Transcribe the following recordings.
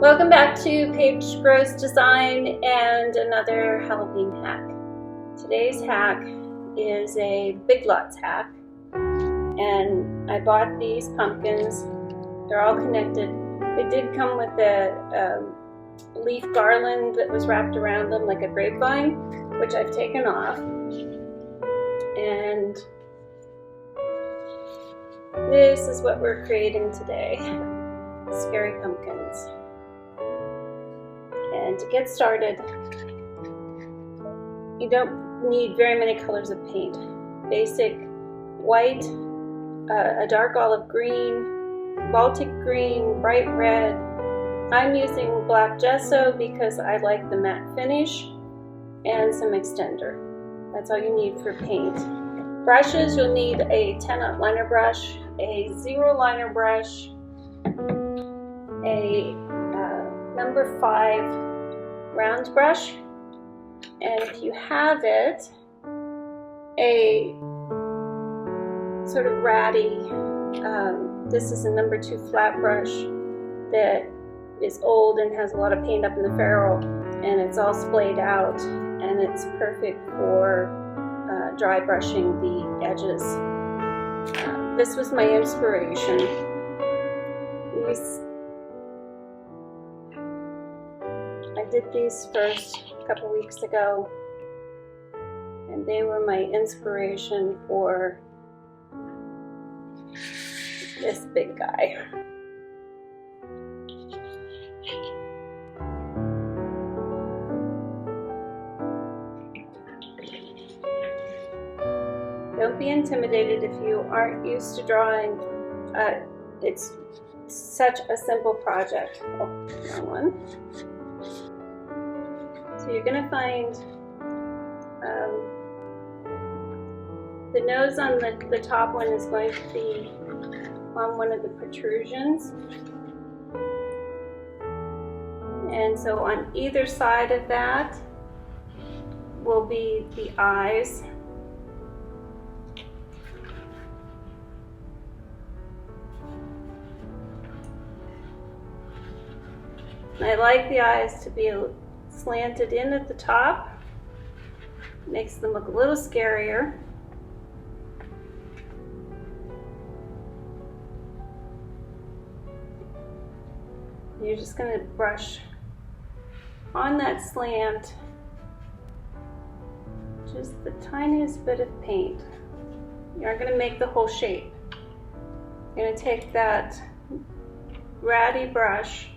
Welcome back to Paige Gross Design and another Halloween hack. Today's hack is a Big Lots hack, and I bought these pumpkins. They're all connected. They did come with a leaf garland that was wrapped around them like a grapevine, which I've taken off. And this is what we're creating today. Scary pumpkins. And to get started, you don't need very many colors of paint. Basic white, a dark olive green, Baltic green, bright red. I'm using black gesso because I like the matte finish, and some extender. That's all you need for paint. Brushes, you'll need a 10-aught liner brush, a 0 liner brush, a number 5 round brush, and if you have it, a sort of ratty, this is a number 2 flat brush that is old and has a lot of paint up in the ferrule, and it's all splayed out, and it's perfect for dry brushing the edges. This was my inspiration. I did these first a couple weeks ago, and they were my inspiration for this big guy. Don't be intimidated if you aren't used to drawing. It's such a simple project. Oh, wrong one. So you're going to find the nose on the top one is going to be on one of the protrusions. And so on either side of that will be the eyes. And I like the eyes to be slanted in at the top. Makes them look a little scarier. You're just going to brush on that slant just the tiniest bit of paint. You aren't going to make the whole shape. You're going to take that ratty brush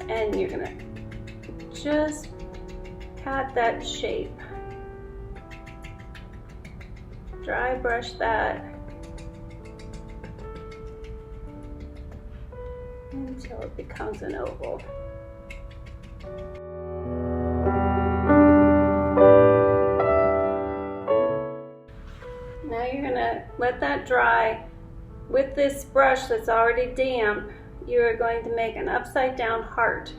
and you're going to just pat that shape. Dry brush that until it becomes an oval. Now you're going to let that dry. With this brush that's already damp, you are going to make an upside down heart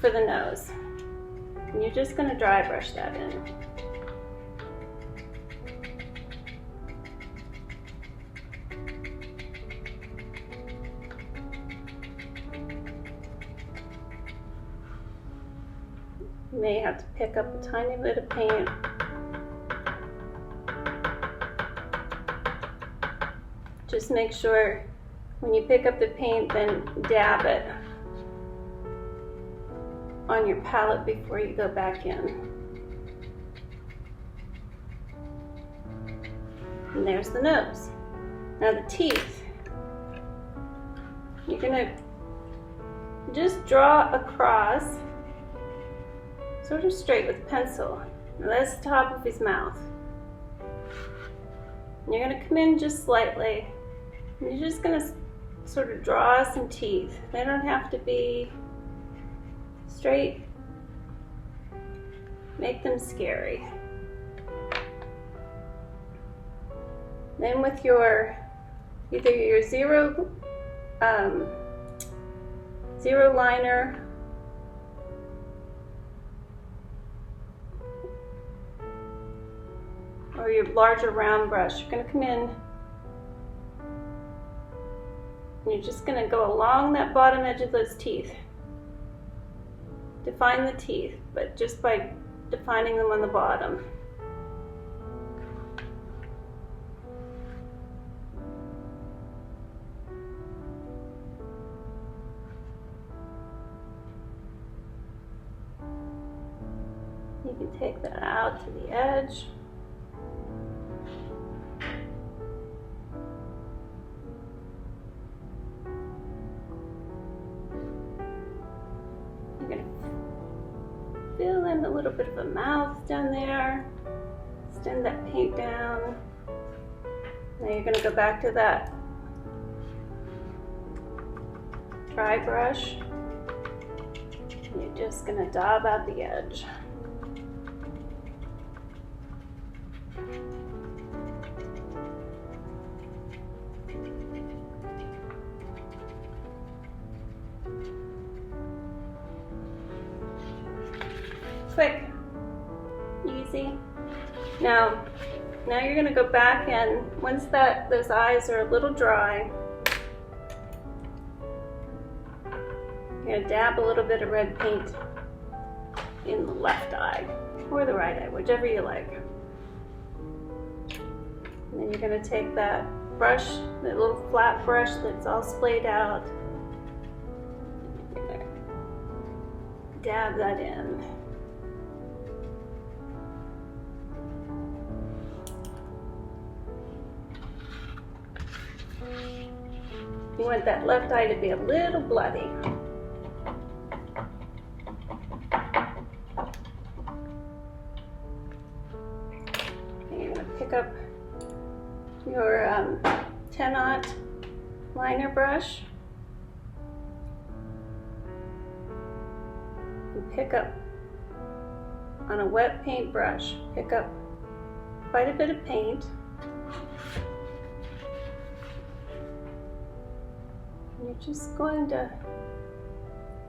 for the nose. And you're just going to dry brush that in. You may have to pick up a tiny bit of paint. Just make sure when you pick up the paint, then dab it on your palette before you go back in. And there's the nose. Now the teeth. You're gonna just draw across, sort of straight with a pencil. Now that's the top of his mouth. And you're gonna come in just slightly. And you're just gonna sort of draw some teeth. They don't have to be straight. Make them scary. Then with your either your zero liner or your larger round brush, you're going to come in And you're just going to go along that bottom edge of those teeth. Define the teeth, but just by defining them on the bottom. You can take that out to the edge. You're going to fill in a little bit of a mouth down there. Extend that paint down. Now you're going to go back to that dry brush. And you're just going to dab out the edge. Quick, easy. Now you're going to go back, and once those eyes are a little dry, you're going to dab a little bit of red paint in the left eye or the right eye, whichever you like. And then you're going to take that brush, the little flat brush that's all splayed out, dab that in. You want that left eye to be a little bloody. And you're going to pick up your 10-aught liner brush and pick up on a wet paint brush, pick up quite a bit of paint. You're just going to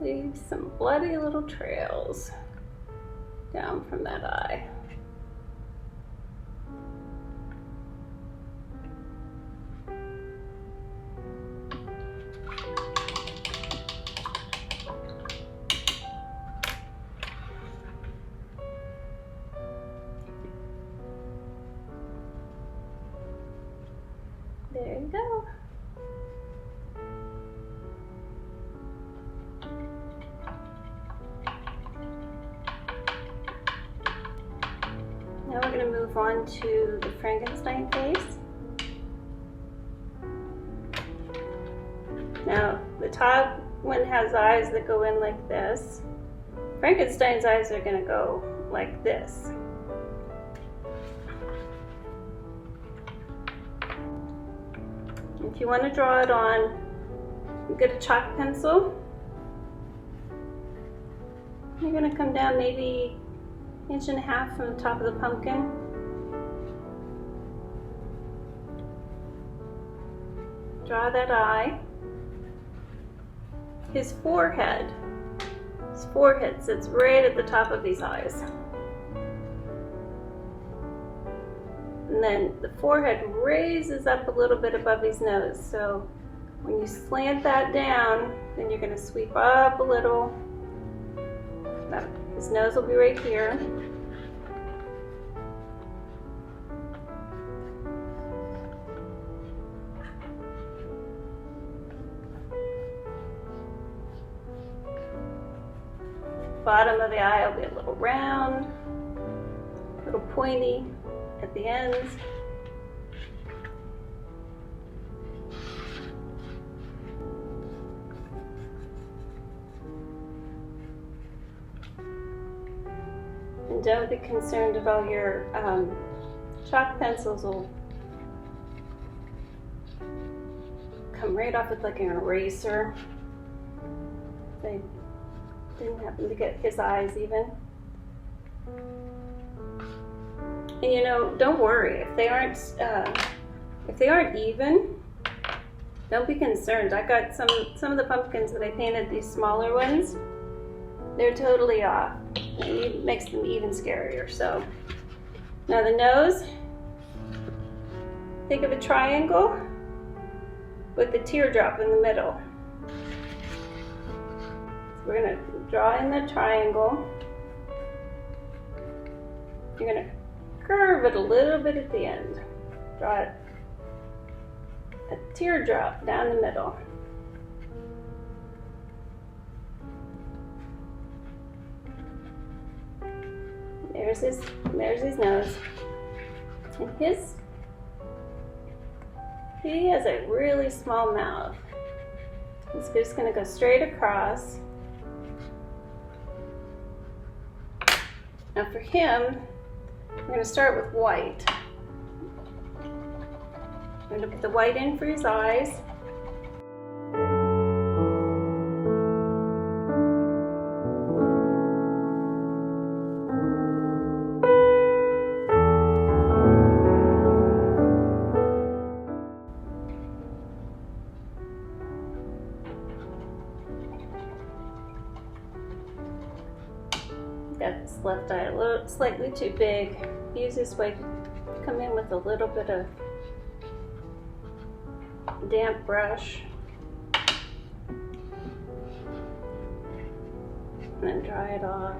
leave some bloody little trails down from that eye. There you go. Now we're going to move on to the Frankenstein face. Now the top one has eyes that go in like this. Frankenstein's eyes are going to go like this. If you want to draw it on, you get a chalk pencil. You're going to come down maybe 1.5 inches from the top of the pumpkin. Draw that eye. His forehead sits right at the top of these eyes. And then the forehead raises up a little bit above his nose. So when you slant that down, then you're going to sweep up a little. His nose will be right here. Bottom of the eye will be a little round, a little pointy at the ends. And don't be concerned at all, your chalk pencils will come right off with like an eraser. They didn't happen to get his eyes even. And you know, don't worry if they aren't even. Don't be concerned. I got some of the pumpkins that I painted, these smaller ones. They're totally off. It makes them even scarier. So now the nose. Think of a triangle with the teardrop in the middle. So we're going to draw in the triangle. You're going to curve it a little bit at the end. Draw a teardrop down the middle. There's his nose. And he has a really small mouth. He's just going to go straight across. Now for him, we're going to start with white. I'm going to put the white in for his eyes. Got this left eye a little slightly too big. Use this way to come in with a little bit of damp brush and then dry it off.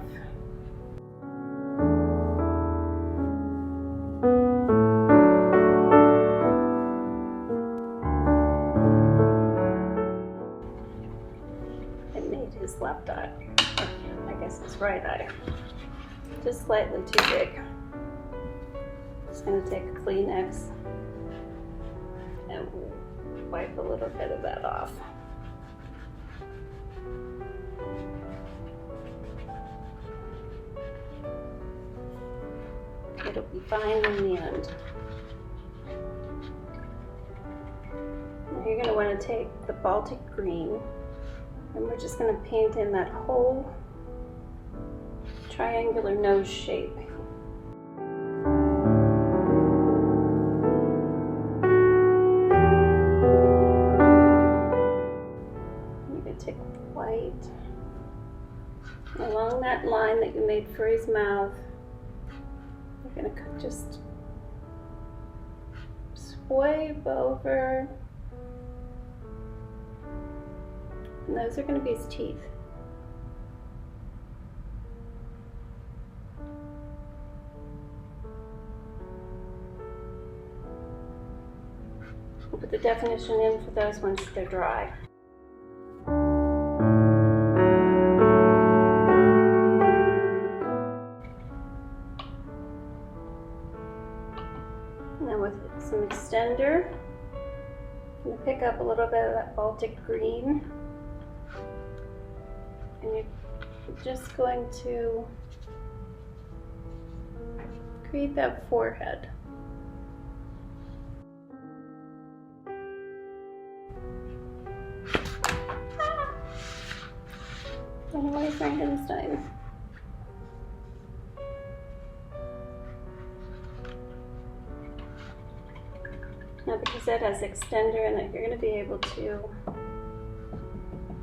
It made his left eye, I guess his right eye, just slightly too big. Just going to take a Kleenex and wipe a little bit of that off. It'll be fine in the end. Now you're going to want to take the Baltic green and we're just going to paint in that whole triangular nose shape. You can take white along that line that you made for his mouth. You're going to just swipe over, and those are going to be his teeth. We'll put the definition in for those once they're dry. Now with some extender, I'm going to pick up a little bit of that Baltic green, and you're just going to create that forehead. Anyway, Frankenstein. Now because that has extender in it, you're going to be able to,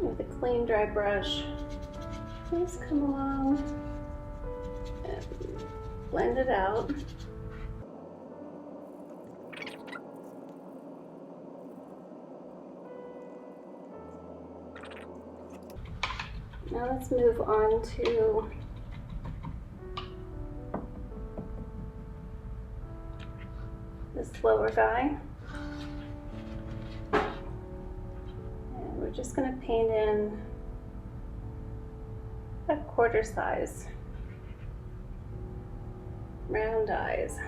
with a clean dry brush, just come along and blend it out. Now let's move on to this lower guy. And we're just going to paint in a quarter size round eyes.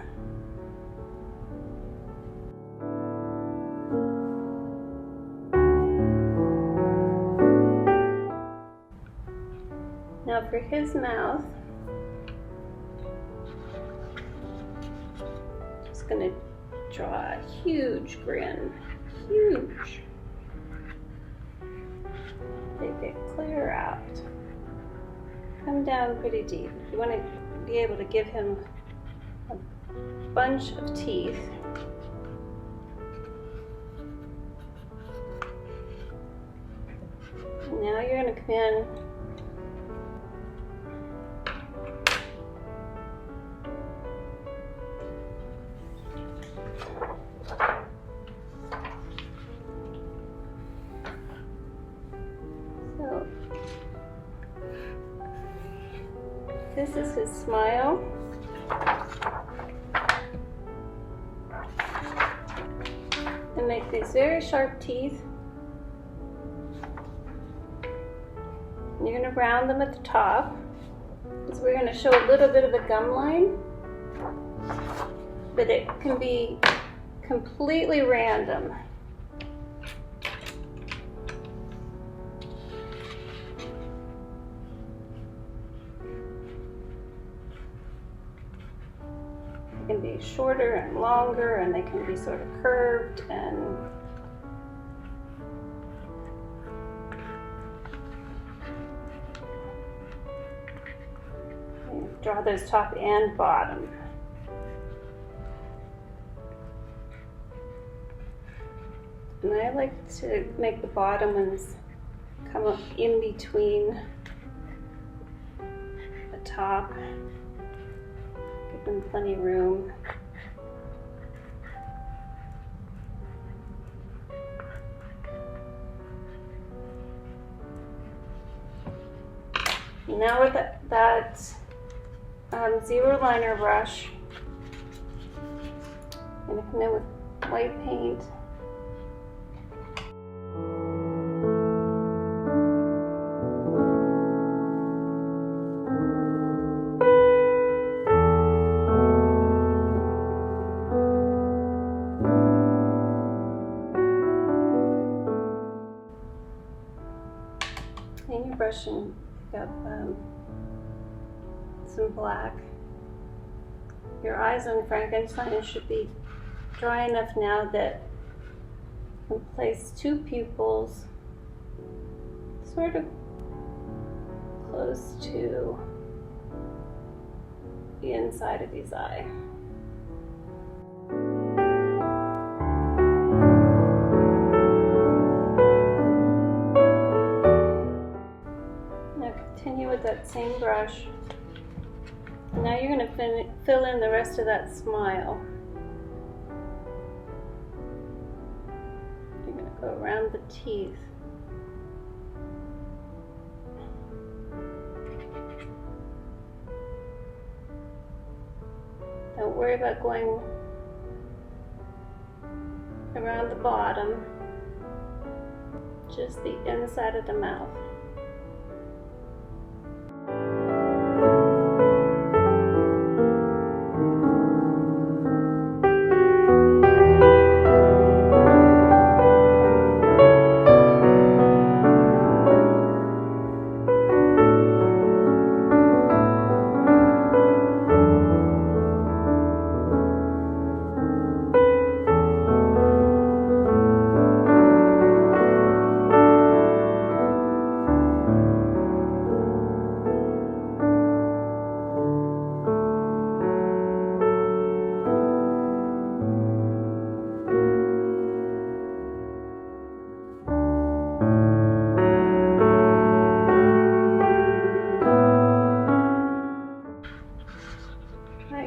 Now for his mouth, just going to draw a huge grin, huge. Make it clear out. Come down pretty deep. You want to be able to give him a bunch of teeth. And now you're going to come in This is his smile. And make these very sharp teeth. And you're going to round them at the top, because we're going to show a little bit of a gum line, but it can be completely random. They can be shorter and longer, and they can be sort of curved and draw those top and bottom. And I like to make the bottom ones come up in between the top. Give them plenty of room. Now with that zero liner brush, I'm going to come in with white paint. Clean your brush and pick up some black. Your eyes on Frankenstein should be dry enough now that you can place two pupils sort of close to the inside of his eye. Now continue with that same brush. Now you're going to fill in the rest of that smile. You're going to go around the teeth. Don't worry about going around the bottom, just the inside of the mouth.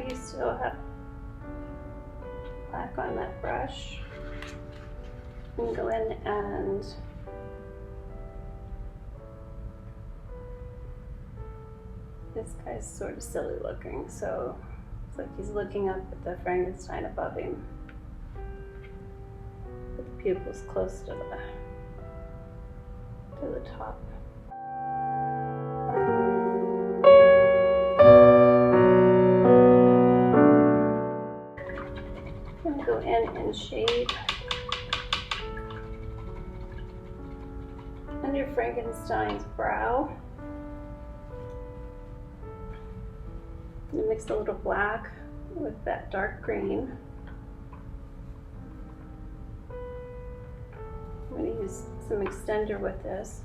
You still have black on that brush. You can go in and this guy's sort of silly looking, so it's like he's looking up at the Frankenstein above him. With the pupils close to the top. Go in and shade under Frankenstein's brow. I'm gonna mix a little black with that dark green. I'm going to use some extender with this.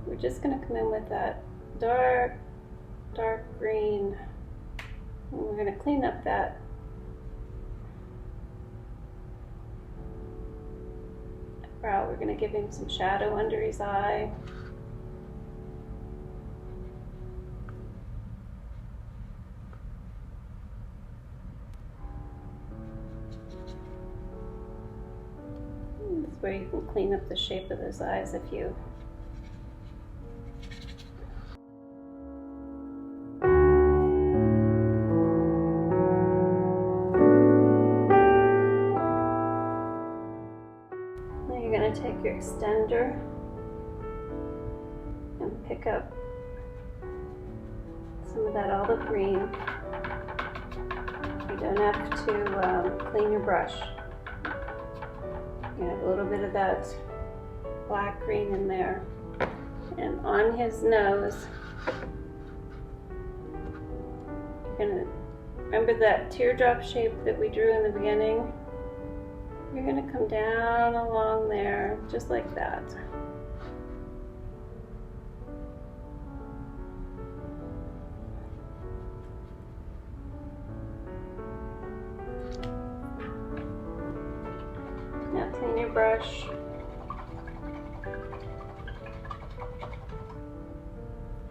We're just going to come in with that dark green, and we're going to clean up that brow. We're going to give him some shadow under his eye. where you can clean up the shape of those eyes if you now you're going to take your extender and pick up some of that olive green. You don't have to clean your brush. You have a little bit of that black green in there. And on his nose, you're going to remember that teardrop shape that we drew in the beginning? You're going to come down along there, just like that. Now clean your brush.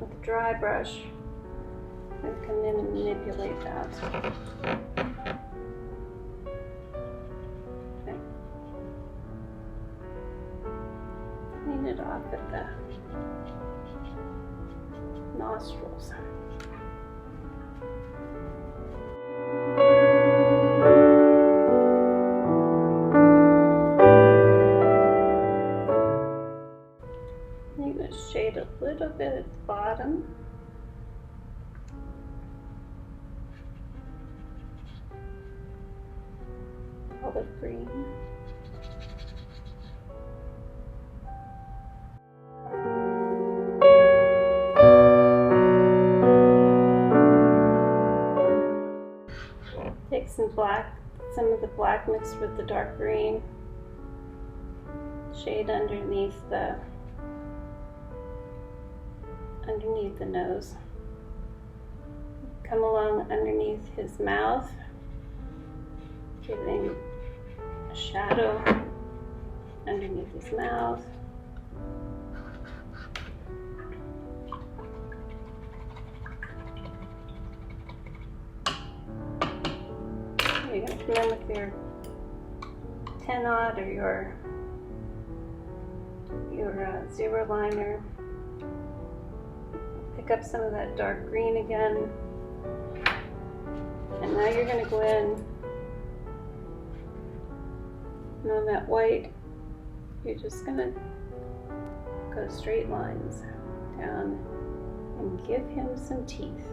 With a dry brush, and come in and manipulate that. Okay. Clean it off at the nostrils. Shade a little bit at the bottom. Olive green. Take some of the black mixed with the dark green. Shade underneath the nose. Come along underneath his mouth, giving a shadow underneath his mouth. You're going to come in with your 10-aught or your zero liner. Pick up some of that dark green again. And now you're going to go in, and on that white, you're just going to go straight lines down and give him some teeth.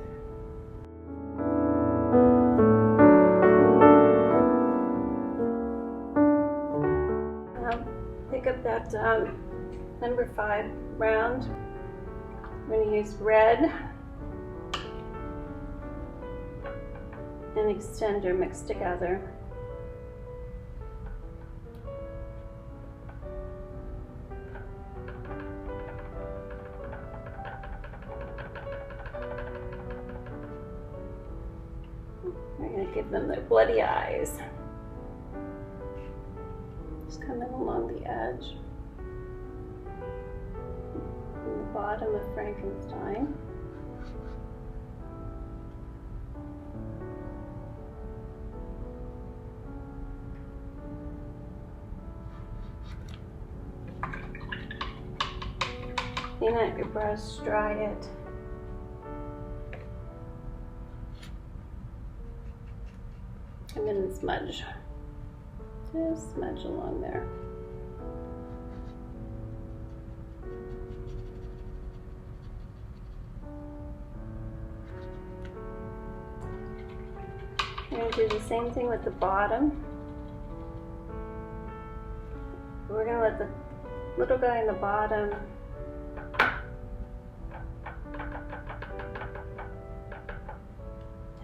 Now pick up that number 5 round. I'm going to use red and extender mixed together. We're going to give them their bloody eyes. Just come in along the edge. Bottom of Frankenstein. Clean out your brush, dry it. Come in and smudge. Just smudge along there. We're going to do the same thing with the bottom. We're going to let the little guy in the bottom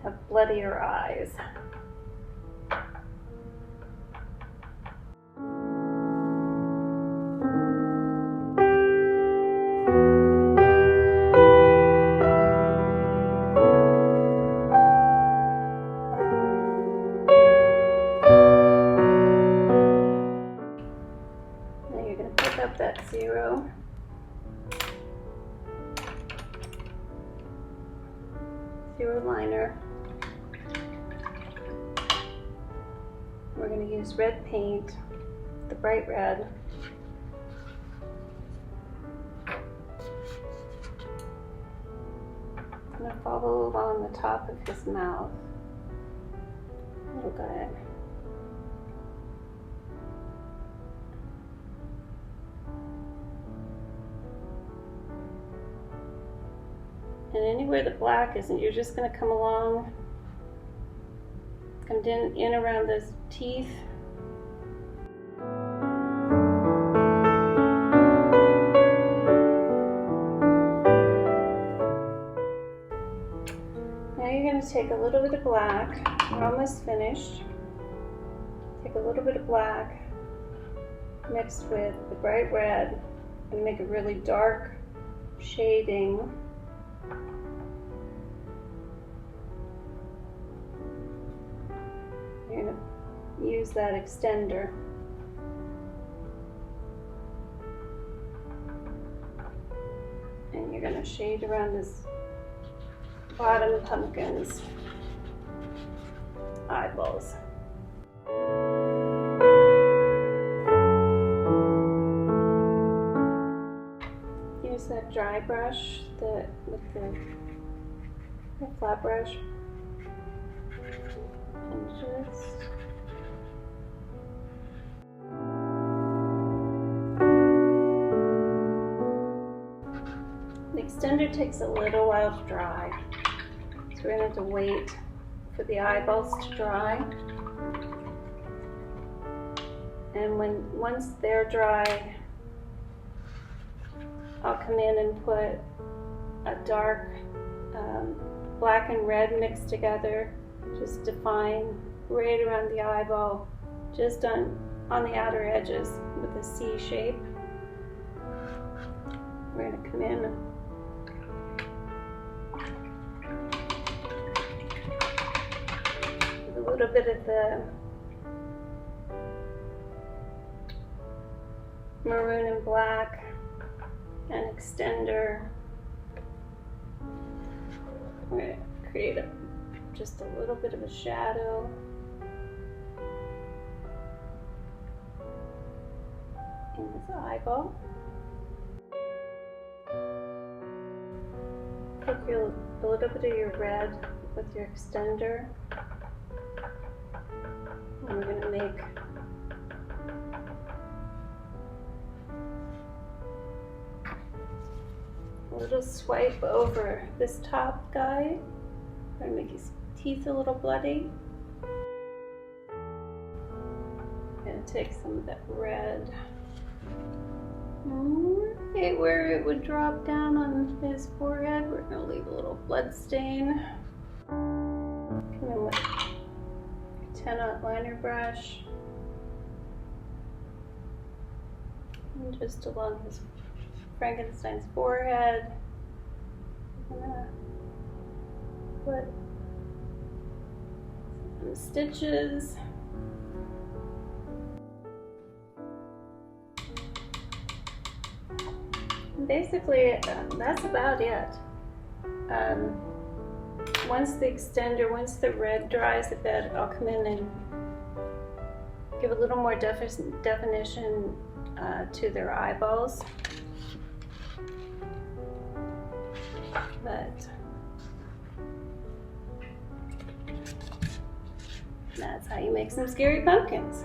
have bloodier eyes. That zero. Zero liner. We're going to use red paint the bright red. I'm going to follow along the top of his mouth. Little guy. And anywhere the black isn't, you're just going to come along, come in around those teeth. Now you're going to take a little bit of black. We're almost finished. Take a little bit of black mixed with the bright red and make a really dark shading. You're going to use that extender. And you're going to shade around this bottom pumpkin's eyeballs. Use that dry brush with the flat brush. And just the extender takes a little while to dry, so we're going to have to wait for the eyeballs to dry. And once they're dry, I'll come in and put a dark black and red mixed together, just define right around the eyeball, just on the outer edges with a C shape. We're going to come in with a little bit of the maroon and black and extender. We're going to create just a little bit of a shadow. In his eyeball. Take a little bit of your red with your extender. And we're going to make a little swipe over this top guy. I'm going to make his teeth a little bloody. I'm going to take some of that red right where it would drop down on his forehead. We're going to leave a little blood stain. Come in with a 10-aught liner brush. And just along his Frankenstein's forehead. I'm going to put some stitches. And basically, that's about it. Once the red dries a bit, I'll come in and give a little more definition to their eyeballs. But that's how you make some scary pumpkins.